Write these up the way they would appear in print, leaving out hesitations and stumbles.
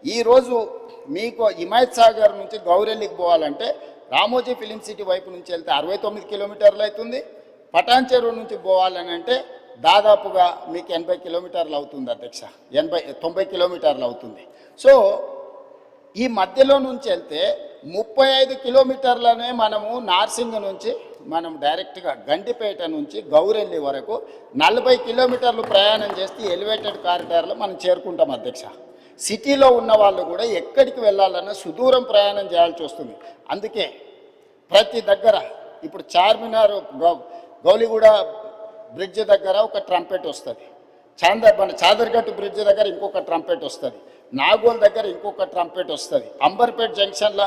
ఈరోజు మీకు హిమాయత్ సాగర్ నుంచి గౌరెల్లికి పోవాలంటే రామోజీ ఫిలిం సిటీ వైపు నుంచి వెళ్తే 69 కిలోమీటర్లు అవుతుంది. పటాన్ చెరువు నుంచి పోవాలని అంటే దాదాపుగా మీకు 80 కిలోమీటర్లు అవుతుంది అధ్యక్ష, 90 కిలోమీటర్లు అవుతుంది. సో ఈ మధ్యలో నుంచి వెళ్తే 35 కిలోమీటర్లనే మనము నార్సింగ్ నుంచి మనం డైరెక్ట్గా గండిపేట నుంచి గౌరెల్లి వరకు 40 కిలోమీటర్లు ప్రయాణం చేస్తే ఎలివేటెడ్ కారిడార్లో మనం చేరుకుంటాం అధ్యక్ష. సిటీలో ఉన్న వాళ్ళు కూడా ఎక్కడికి వెళ్ళాలన్నా సుదూరం ప్రయాణం చేయాల్సి వస్తుంది. అందుకే ప్రతి దగ్గర ఇప్పుడు చార్మినార్ గౌలిగూడ బ్రిడ్జ్ దగ్గర ఒక ట్రంపెట్ వస్తుంది, చాదర్ఘట్ బ్రిడ్జ్ దగ్గర ఇంకొక ట్రంపెట్ వస్తుంది, నాగోల్ దగ్గర ఇంకొక ట్రంపెట్ వస్తుంది, అంబర్పేట్ జంక్షన్లో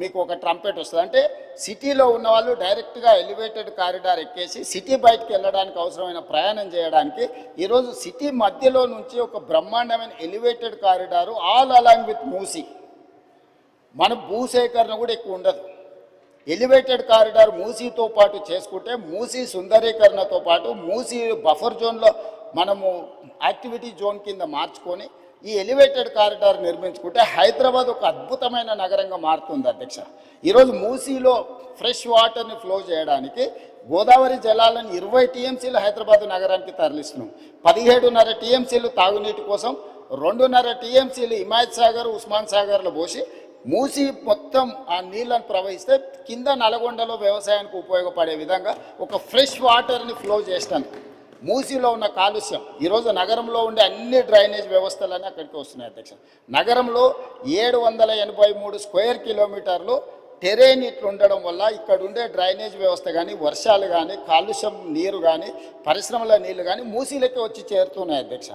మీకు ఒక ట్రంపెట్ వస్తుంది. అంటే సిటీలో ఉన్న వాళ్ళు డైరెక్ట్గా ఎలివేటెడ్ కారిడార్ ఎక్కేసి సిటీ బయటకు వెళ్ళడానికి అవసరమైన ప్రయాణం చేయడానికి ఈరోజు సిటీ మధ్యలో నుంచి ఒక బ్రహ్మాండమైన elevated corridor all along with Musi. మన భూసేకరణ కూడా ఎక్కువ ఉండదు. ఎలివేటెడ్ కారిడార్ మూసీతో పాటు చేసుకుంటే మూసీ సుందరీకరణతో పాటు మూసీ బఫర్ జోన్లో మనము యాక్టివిటీ జోన్ కింద మార్చుకొని ఈ ఎలివేటెడ్ కారిడార్ నిర్మించుకుంటే హైదరాబాద్ ఒక అద్భుతమైన నగరంగా మారుతుంది అధ్యక్ష. ఈరోజు మూసీలో ఫ్రెష్ వాటర్ని ఫ్లో చేయడానికి గోదావరి జలాలను 20 టీఎంసీలు హైదరాబాద్ నగరానికి తరలిస్తున్నాం. 17.5 టీఎంసీలు తాగునీటి కోసం, 2.5 టీఎంసీలు హిమాయత్ సాగర్, ఉస్మాన్ సాగర్లో పోసి మూసి మొత్తం ఆ నీళ్ళను ప్రవహిస్తే కింద నల్గొండలో వ్యవసాయానికి ఉపయోగపడే విధంగా ఒక ఫ్రెష్ వాటర్ని ఫ్లో చేస్తాను. మూసీలో ఉన్న కాలుష్యం ఈరోజు నగరంలో ఉండే అన్ని డ్రైనేజ్ వ్యవస్థలన్నీ అక్కడికి వస్తున్నాయి అధ్యక్ష. నగరంలో 783 స్క్వేర్ కిలోమీటర్లు టెరేన్ ఇట్లు ఉండడం వల్ల ఇక్కడ ఉండే డ్రైనేజ్ వ్యవస్థ కానీ, వర్షాలు కానీ, కాలుష్యం నీరు కానీ, పరిశ్రమల నీళ్లు కానీ మూసీలకే వచ్చి చేరుతున్నాయి అధ్యక్ష.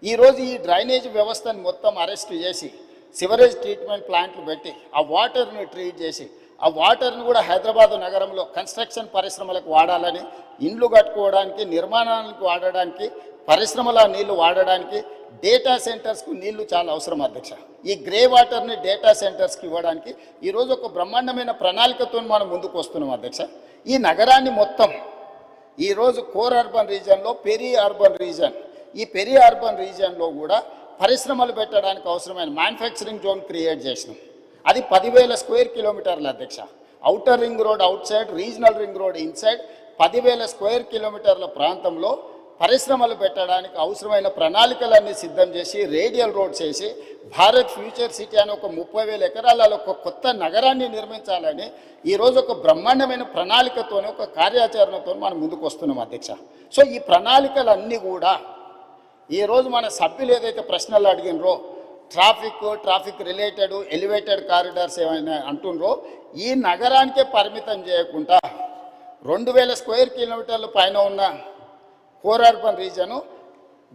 ఈరోజు ఈ డ్రైనేజ్ వ్యవస్థను మొత్తం అరెస్ట్ చేసి సివరేజ్ ట్రీట్మెంట్ ప్లాంట్లు పెట్టి ఆ వాటర్ని ట్రీట్ చేసి ఆ వాటర్ని కూడా హైదరాబాద్ నగరంలో కన్స్ట్రక్షన్ పరిశ్రమలకు వాడాలని, ఇండ్లు కట్టుకోవడానికి, నిర్మాణాలకు వాడడానికి, పరిశ్రమల నీళ్లు వాడడానికి, డేటా సెంటర్స్కు నీళ్లు చాలా అవసరం అధ్యక్ష. ఈ గ్రే వాటర్ని డేటా సెంటర్స్కి ఇవ్వడానికి ఈరోజు ఒక బ్రహ్మాండమైన ప్రణాళికతో మనం ముందుకు వస్తున్నాం అధ్యక్ష. ఈ నగరాన్ని మొత్తం ఈరోజు కోర్ అర్బన్ రీజియన్లో పెరి అర్బన్ రీజియన్, ఈ పెరి అర్బన్ రీజియన్లో కూడా పరిశ్రమలు పెట్టడానికి అవసరమైన మ్యానుఫ్యాక్చరింగ్ జోన్ క్రియేట్ చేసినాం. అది 10,000 స్క్వేర్ కిలోమీటర్ల అధ్యక్ష. Outer ring road out side, regional ring road inside 10,000 square కిలోమీటర్ల ప్రాంతంలో పరిశ్రమలు పెట్టడానికి అవసరమైన ప్రణాళికలన్నీ సిద్ధం చేసి రేడియల్ రోడ్స్ వేసి భారత్ ఫ్యూచర్ సిటీ అని ఒక 30,000 ఎకరాలలో ఒక కొత్త నగరాన్ని నిర్మించాలని ఈరోజు ఒక బ్రహ్మాండమైన ప్రణాళికతోనే ఒక కార్యాచరణతో మనం ముందుకు వస్తున్నాం అధ్యక్ష. సో ఈ ప్రణాళికలన్నీ కూడా ఈరోజు మన సభ్యులు ఏదైతే ప్రశ్నలు అడిగినరో ట్రాఫిక్ రిలేటెడ్ ఎలివేటెడ్ కారిడార్స్ ఏమైనా అంటుండ్రో ఈ నగరానికే పరిమితం చేయకుండా 2,000 స్క్వేర్ కిలోమీటర్ల పైన ఉన్న కోర్ అర్బన్ రీజను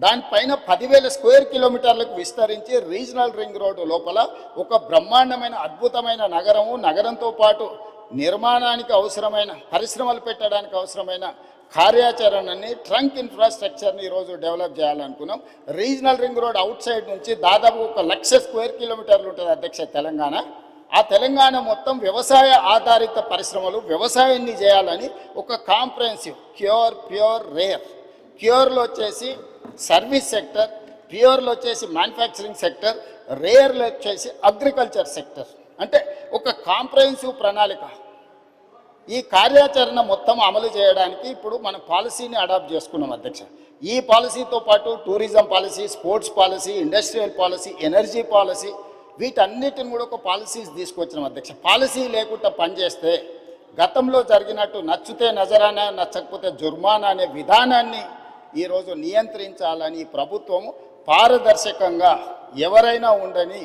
దానిపైన 10,000 స్క్వేర్ కిలోమీటర్లకు విస్తరించి రీజనల్ రింగ్ రోడ్డు లోపల ఒక బ్రహ్మాండమైన అద్భుతమైన నగరంతో పాటు నిర్మాణానికి అవసరమైన పరిశ్రమలు పెట్టడానికి అవసరమైన కార్యాచరణని ట్రంక్ ఇన్ఫ్రాస్ట్రక్చర్ని ఈరోజు డెవలప్ చేయాలనుకున్నాం. Regional ring road outside నుంచి దాదాపు 1,00,000 స్క్వేర్ కిలోమీటర్లు ఉంటుంది అధ్యక్ష తెలంగాణ. ఆ తెలంగాణ మొత్తం వ్యవసాయ ఆధారిత పరిశ్రమలు వ్యవసాయాన్ని చేయాలని ఒక కాంప్రహెన్సివ్ ప్యూర్ రేర్, ప్యూర్లో వచ్చేసి సర్వీస్ సెక్టర్, ప్యూర్లో వచ్చేసి మ్యానుఫ్యాక్చరింగ్ సెక్టర్, రేర్లో వచ్చేసి అగ్రికల్చర్ సెక్టర్, అంటే ఒక కాంప్రహెన్సివ్ ప్రణాళిక. ఈ కార్యాచరణ మొత్తం అమలు చేయడానికి ఇప్పుడు మన పాలసీని అడాప్ట్ చేసుకున్నాం అధ్యక్ష. ఈ పాలసీతో పాటు tourism policy, sports policy, industrial policy, energy policy, వీటన్నిటిని కూడా ఒక పాలసీస్ తీసుకొచ్చినాం అధ్యక్ష. పాలసీ లేకుండా పనిచేస్తే గతంలో జరిగినట్టు నచ్చితే నజరానా, నచ్చకపోతే జుర్మానా అనే విధానాన్ని ఈరోజు నియంత్రించాలని ప్రభుత్వము పారదర్శకంగా ఎవరైనా ఉండని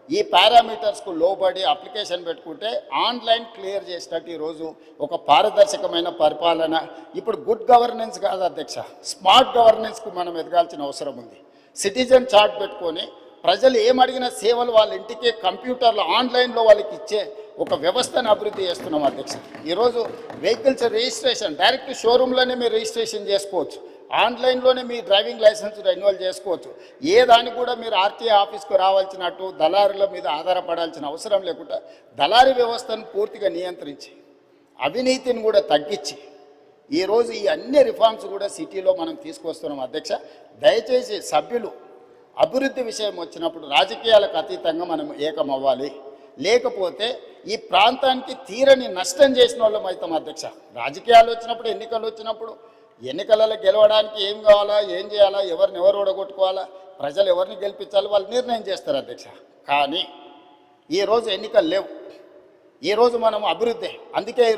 ఈ పారామీటర్స్కు లోబడి అప్లికేషన్ పెట్టుకుంటే ఆన్లైన్ క్లియర్ చేసినట్టు ఈరోజు ఒక పారదర్శకమైన పరిపాలన. ఇప్పుడు గుడ్ గవర్నెన్స్ కాదు అధ్యక్ష, స్మార్ట్ గవర్నెన్స్కు మనం ఎదగాల్సిన అవసరం ఉంది. సిటిజన్ చార్ట్ పెట్టుకొని ప్రజలు ఏమడిగిన సేవలు వాళ్ళ ఇంటికే కంప్యూటర్లో ఆన్లైన్లో వాళ్ళకి ఇచ్చే ఒక వ్యవస్థను అభివృద్ధి చేస్తున్నాం అధ్యక్ష. ఈరోజు వెహికల్స్ రిజిస్ట్రేషన్ డైరెక్ట్ షోరూంలోనే మీరు రిజిస్ట్రేషన్ చేసుకోవచ్చు, ఆన్లైన్లోనే మీ డ్రైవింగ్ లైసెన్స్ రెన్యువల్ చేసుకోవచ్చు. ఏ దానికి కూడా మీరు ఆర్టీఏ ఆఫీస్కు రావాల్సినట్టు దళారుల మీద ఆధారపడాల్సిన అవసరం లేకుండా దళారీ వ్యవస్థను పూర్తిగా నియంత్రించి అవినీతిని కూడా తగ్గించి ఈరోజు ఈ అన్ని రిఫార్మ్స్ కూడా సిటీలో మనం తీసుకొస్తున్నాం అధ్యక్ష. దయచేసి సభ్యులు అభివృద్ధి విషయం వచ్చినప్పుడు రాజకీయాలకు అతీతంగా మనం ఏకమవ్వాలి. లేకపోతే ఈ ప్రాంతానికి తీరని నష్టం చేసిన వాళ్ళం అవుతాం అధ్యక్ష. రాజకీయాలు వచ్చినప్పుడు, ఎన్నికలు వచ్చినప్పుడు ఎన్నికలలో గెలవడానికి ఏం కావాలా, ఏం చేయాలా, ఎవరిని ఎవరు ఓడగొట్టుకోవాలా, ప్రజలు ఎవరిని గెలిపించాలి వాళ్ళు నిర్ణయం చేస్తారు అధ్యక్ష. కానీ ఈరోజు ఎన్నికలు లేవు, ఈరోజు మనం అభివృద్ధి. అందుకే ఈరోజు